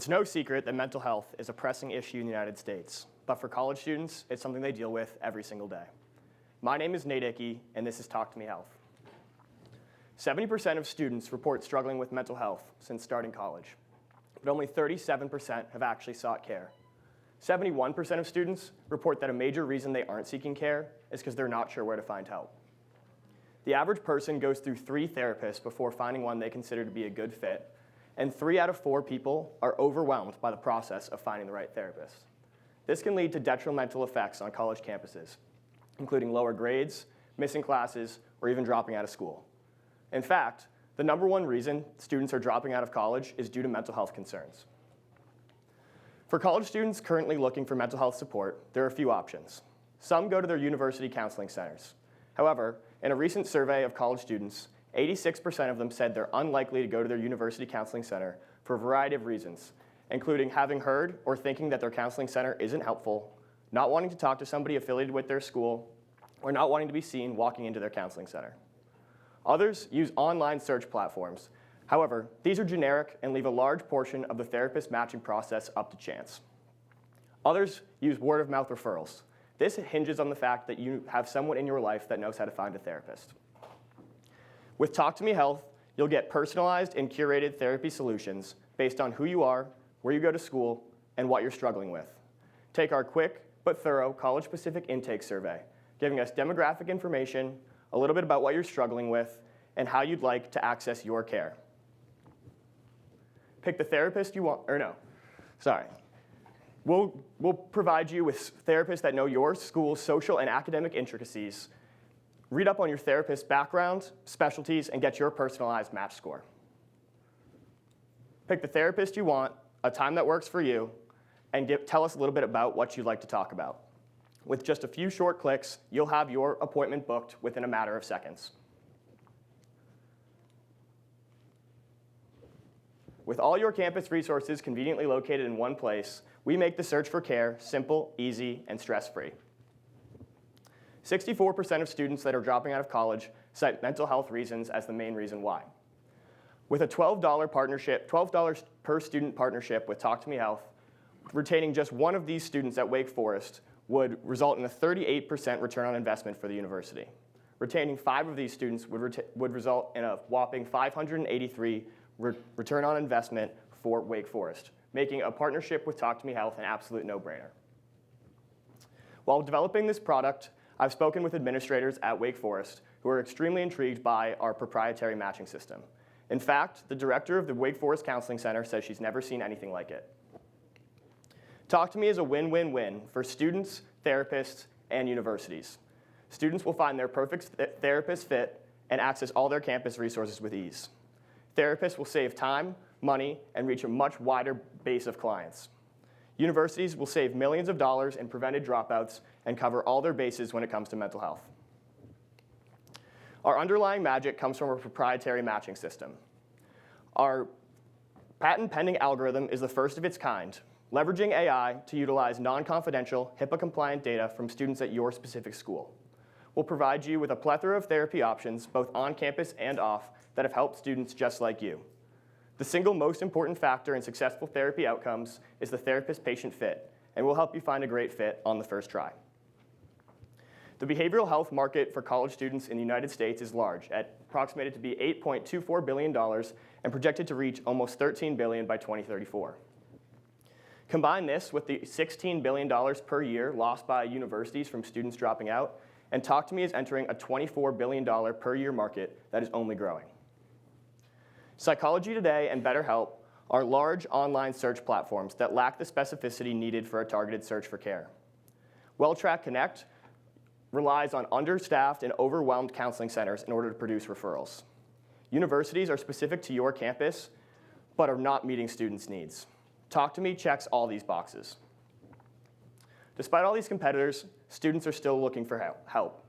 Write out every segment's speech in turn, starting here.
It's no secret that mental health is a pressing issue in the United States, but for college students, it's something they deal with every single day. My name is Deacon, and this is Talk to Me Health. 70% of students report struggling with mental health since starting college, but only 37% have actually sought care. 71% of students report that a major reason they aren't seeking care is because they're not sure where to find help. The average person goes through 3 therapists before finding one they consider to be a good fit, and 3 out of 4 people are overwhelmed by the process of finding the right therapist. This can lead to detrimental effects on college campuses, including lower grades, missing classes, or even dropping out of school. In fact, the #1 reason students are dropping out of college is due to mental health concerns. For college students currently looking for mental health support, there are a few options. Some go to their university counseling centers. However, in a recent survey of college students, 86% of them said they're unlikely to go to their university counseling center for a variety of reasons, including having heard or thinking that their counseling center isn't helpful, not wanting to talk to somebody affiliated with their school, or not wanting to be seen walking into their counseling center. Others use online search platforms. However, these are generic and leave a large portion of the therapist matching process up to chance. Others use word-of-mouth referrals. This hinges on the fact that you have someone in your life that knows how to find a therapist. With Talk to Me Health, you'll get personalized and curated therapy solutions based on who you are, where you go to school, and what you're struggling with. Take our quick but thorough college-specific intake survey, giving us demographic information, a little bit about what you're struggling with, and how you'd like to access your care. Pick the therapist you want, or no, sorry. We'll provide you with therapists that know your school's social and academic intricacies, read up on your therapist's background, specialties, and get your personalized match score. Pick the therapist you want, a time that works for you, and tell us a little bit about what you'd like to talk about. With just a few short clicks, you'll have your appointment booked within a matter of seconds. With all your campus resources conveniently located in one place, we make the search for care simple, easy, and stress-free. 64% of students that are dropping out of college cite mental health reasons as the main reason why. With a $12 per student partnership with Talk to Me Health, retaining just one of these students at Wake Forest would result in a 38% return on investment for the university. Retaining 5 of these students would result in a whopping 583 return on investment for Wake Forest, making a partnership with Talk to Me Health an absolute no-brainer. While developing this product, I've spoken with administrators at Wake Forest who are extremely intrigued by our proprietary matching system. In fact, the director of the Wake Forest Counseling Center says she's never seen anything like it. Talk to Me is a win-win-win for students, therapists, and universities. Students will find their perfect therapist fit and access all their campus resources with ease. Therapists will save time, money, and reach a much wider base of clients. Universities will save millions of dollars in prevented dropouts and cover all their bases when it comes to mental health. Our underlying magic comes from our proprietary matching system. Our patent-pending algorithm is the first of its kind, leveraging AI to utilize non-confidential, HIPAA-compliant data from students at your specific school. We'll provide you with a plethora of therapy options, both on campus and off, that have helped students just like you. The single most important factor in successful therapy outcomes is the therapist-patient fit, and we'll help you find a great fit on the first try. The behavioral health market for college students in the United States is large, approximated to be $8.24 billion and projected to reach almost $13 billion by 2034. Combine this with the $16 billion per year lost by universities from students dropping out, and Talk to Me is entering a $24 billion per year market that is only growing. Psychology Today and BetterHelp are large online search platforms that lack the specificity needed for a targeted search for care. WellTrack Connect relies on understaffed and overwhelmed counseling centers in order to produce referrals. Universities are specific to your campus, but are not meeting students' needs. Talk to Me checks all these boxes. Despite all these competitors, students are still looking for help.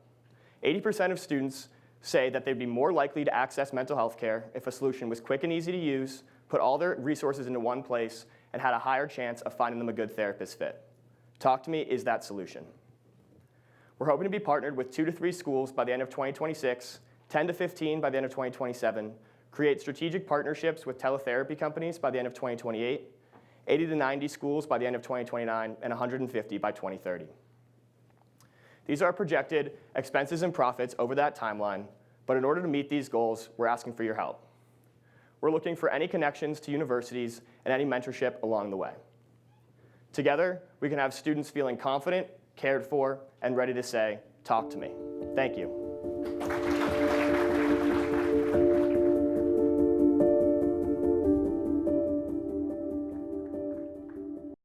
80% of students say that they'd be more likely to access mental health care if a solution was quick and easy to use, put all their resources into one place, and had a higher chance of finding them a good therapist fit. Talk to Me is that solution. We're hoping to be partnered with 2 to 3 schools by the end of 2026, 10 to 15 by the end of 2027, create strategic partnerships with teletherapy companies by the end of 2028, 80 to 90 schools by the end of 2029, and 150 by 2030. These are projected expenses and profits over that timeline, but in order to meet these goals, we're asking for your help. We're looking for any connections to universities and any mentorship along the way. Together, we can have students feeling confident, cared for, and ready to say, "Talk to me." Thank you.